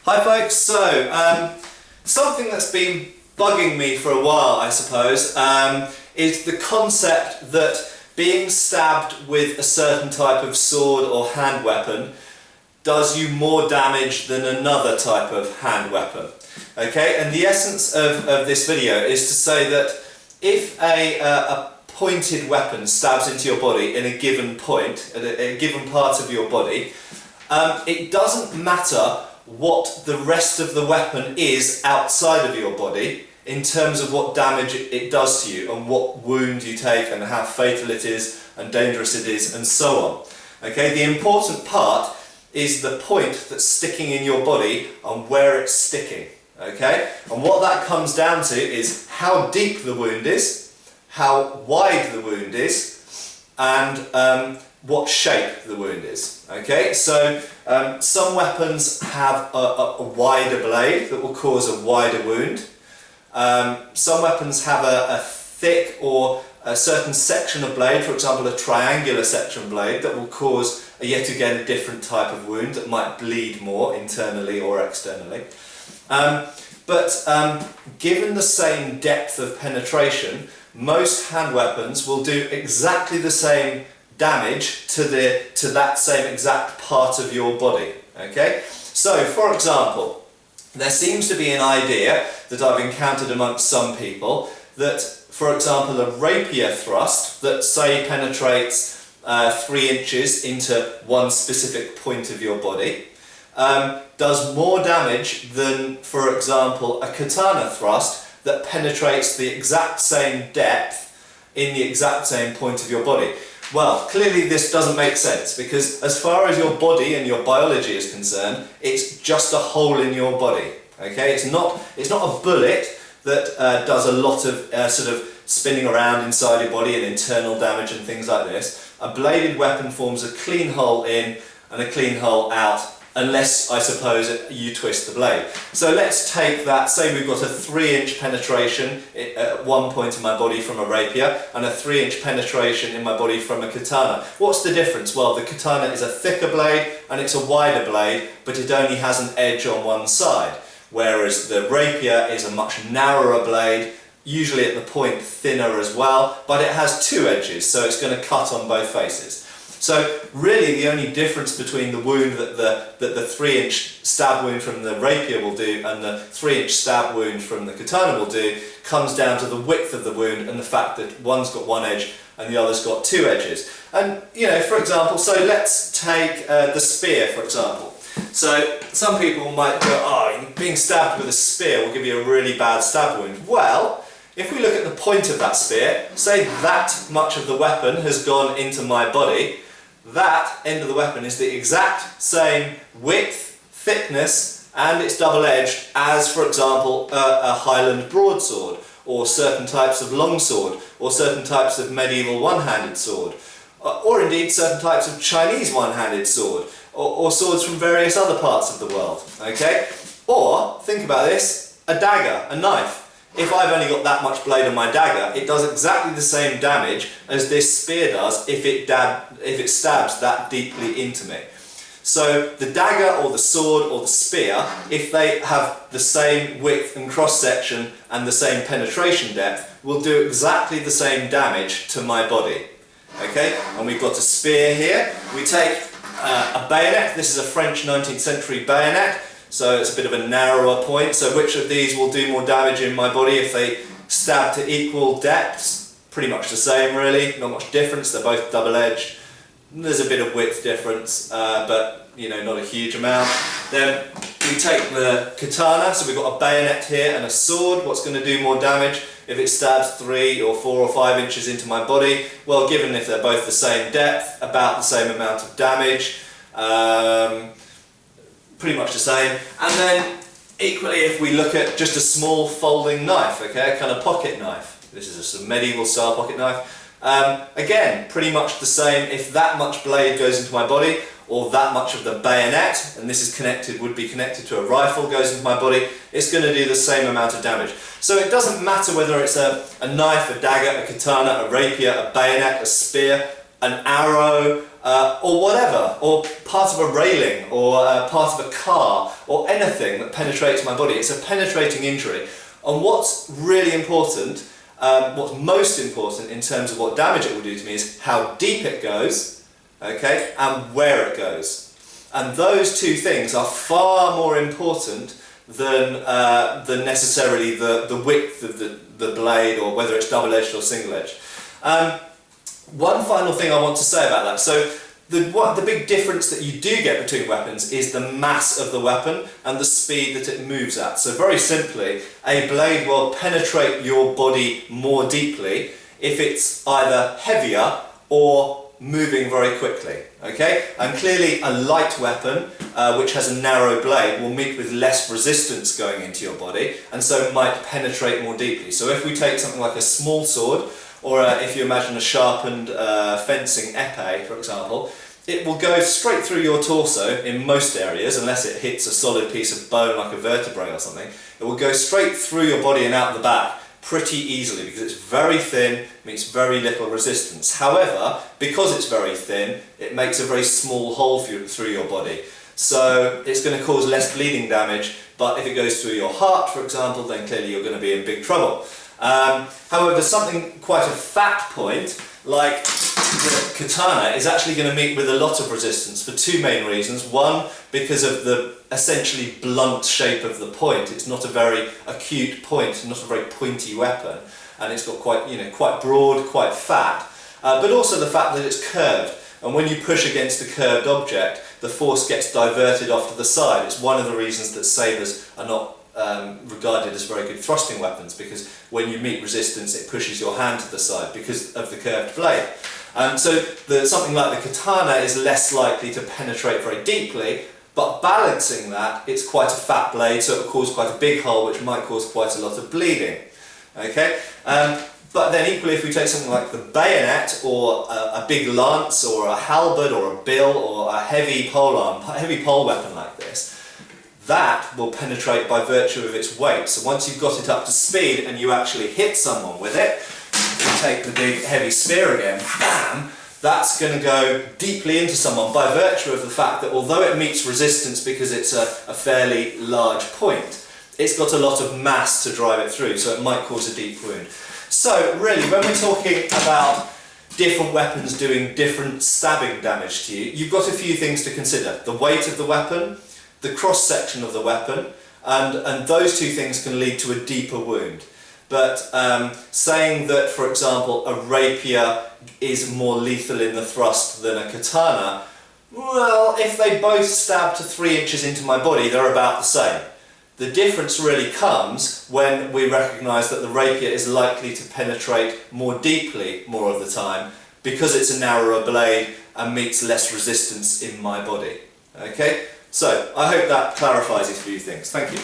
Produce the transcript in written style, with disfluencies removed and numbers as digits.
Hi folks, something that's been bugging me for a while, I suppose, is the concept that being stabbed with a certain type of sword or hand weapon does you more damage than another type of hand weapon. Okay, and the essence of this video is to say that if a pointed weapon stabs into your body in a given point, at a given part of your body, it doesn't matter what the rest of the weapon is outside of your body in terms of what damage it does to you and what wound you take and how fatal it is and dangerous it is and so on. Okay, the important part is the point that's sticking in your body and where it's sticking. Okay, and what that comes down to is how deep the wound is, how wide the wound is, and what shape the wound is. Okay, so some weapons have a wider blade that will cause a wider wound. Some weapons have a thick or a certain section of blade, for example a triangular section blade, that will cause yet again a different type of wound that might bleed more internally or externally. But given the same depth of penetration, most hand weapons will do exactly the same damage to that same exact part of your body. Okay? So, for example, there seems to be an idea that I've encountered amongst some people that, for example, a rapier thrust that, say, penetrates 3 inches into one specific point of your body does more damage than, for example, a katana thrust that penetrates the exact same depth in the exact same point of your body. Well, clearly this doesn't make sense, because as far as your body and your biology is concerned, it's just a hole in your body. Okay, it's not a bullet that does a lot of sort of spinning around inside your body and internal damage and things like this. A bladed weapon forms a clean hole in and a clean hole out, unless, I suppose, you twist the blade. So let's take that, say we've got a 3-inch penetration at one point in my body from a rapier and a 3-inch penetration in my body from a katana. What's the difference? Well, the katana is a thicker blade and it's a wider blade, but it only has an edge on one side, whereas the rapier is a much narrower blade, usually at the point thinner as well, but it has 2 edges, so it's going to cut on both faces. So really the only difference between the wound that the 3-inch stab wound from the rapier will do and the 3-inch stab wound from the katana will do comes down to the width of the wound and the fact that one's got 1 edge and the other's got 2 edges. And, you know, for example, so let's take the spear, for example. So some people might go, oh, being stabbed with a spear will give you a really bad stab wound. Well, if we look at the point of that spear, say that much of the weapon has gone into my body, that end of the weapon is the exact same width, thickness, and it's double-edged as, for example, a Highland broadsword, or certain types of longsword, or certain types of medieval one-handed sword, or indeed certain types of Chinese one-handed sword, or swords from various other parts of the world. Okay? Or, think about this, a dagger, a knife. If I've only got that much blade on my dagger, it does exactly the same damage as this spear does if it stabs that deeply into me. So the dagger or the sword or the spear, if they have the same width and cross-section and the same penetration depth, will do exactly the same damage to my body. Okay, and we've got a spear here. We take a bayonet. This is a French 19th century bayonet. So it's a bit of a narrower point. So which of these will do more damage in my body if they stab to equal depths? Pretty much the same really, not much difference, they're both double-edged. There's a bit of width difference, but you know, not a huge amount. Then we take the katana, so we've got a bayonet here and a sword. What's going to do more damage if it stabs 3 or 4 or 5 inches into my body? Well, given if they're both the same depth, about the same amount of damage. Pretty much the same. And then equally, if we look at just a small folding knife, okay, a kind of pocket knife. This is a sort of medieval style pocket knife. Again, pretty much the same. If that much blade goes into my body, or that much of the bayonet, and this is would be connected to a rifle, goes into my body, it's going to do the same amount of damage. So it doesn't matter whether it's a knife, a dagger, a katana, a rapier, a bayonet, a spear, an arrow, or whatever, or part of a railing, or part of a car, or anything that penetrates my body. It's a penetrating injury. And what's really important, what's most important in terms of what damage it will do to me is how deep it goes, okay, and where it goes. And those two things are far more important than necessarily the width of the blade, or whether it's double-edged or single-edged. One final thing I want to say about that. So the big difference that you do get between weapons is the mass of the weapon and the speed that it moves at. So very simply, a blade will penetrate your body more deeply if it's either heavier or moving very quickly, okay? And clearly a light weapon, which has a narrow blade, will meet with less resistance going into your body, and so it might penetrate more deeply. So if we take something like a small sword, or if you imagine a sharpened fencing épée, for example, it will go straight through your torso in most areas, unless it hits a solid piece of bone like a vertebrae or something. It will go straight through your body and out the back pretty easily, because it's very thin, meets very little resistance. However, because it's very thin, it makes a very small hole through your body. So it's going to cause less bleeding damage, but if it goes through your heart, for example, then clearly you're going to be in big trouble. However, something quite a fat point, like the katana, is actually going to meet with a lot of resistance for two main reasons. One, because of the essentially blunt shape of the point. It's not a very acute point, not a very pointy weapon, and it's got quite broad, quite fat, but also the fact that it's curved. And when you push against a curved object, the force gets diverted off to the side. It's one of the reasons that sabres are not regarded as very good thrusting weapons, because when you meet resistance, it pushes your hand to the side because of the curved blade. So something like the katana is less likely to penetrate very deeply, but balancing that, it's quite a fat blade, so it will cause quite a big hole, which might cause quite a lot of bleeding. Okay? But then equally, if we take something like the bayonet, or a big lance, or a halberd, or a bill, or a heavy pole weapon like this, that will penetrate by virtue of its weight. So once you've got it up to speed and you actually hit someone with it, you take the big heavy spear again, bam, that's going to go deeply into someone by virtue of the fact that although it meets resistance because it's a fairly large point, it's got a lot of mass to drive it through, so it might cause a deep wound. So really, when we're talking about different weapons doing different stabbing damage to you, you've got a few things to consider. The weight of the weapon, the cross-section of the weapon, and those two things can lead to a deeper wound. But saying that, for example, a rapier is more lethal in the thrust than a katana, well, if they both stab to 3 inches into my body, they're about the same. The difference really comes when we recognise that the rapier is likely to penetrate more deeply more of the time, because it's a narrower blade and meets less resistance in my body. Okay? So, I hope that clarifies a few things. Thank you.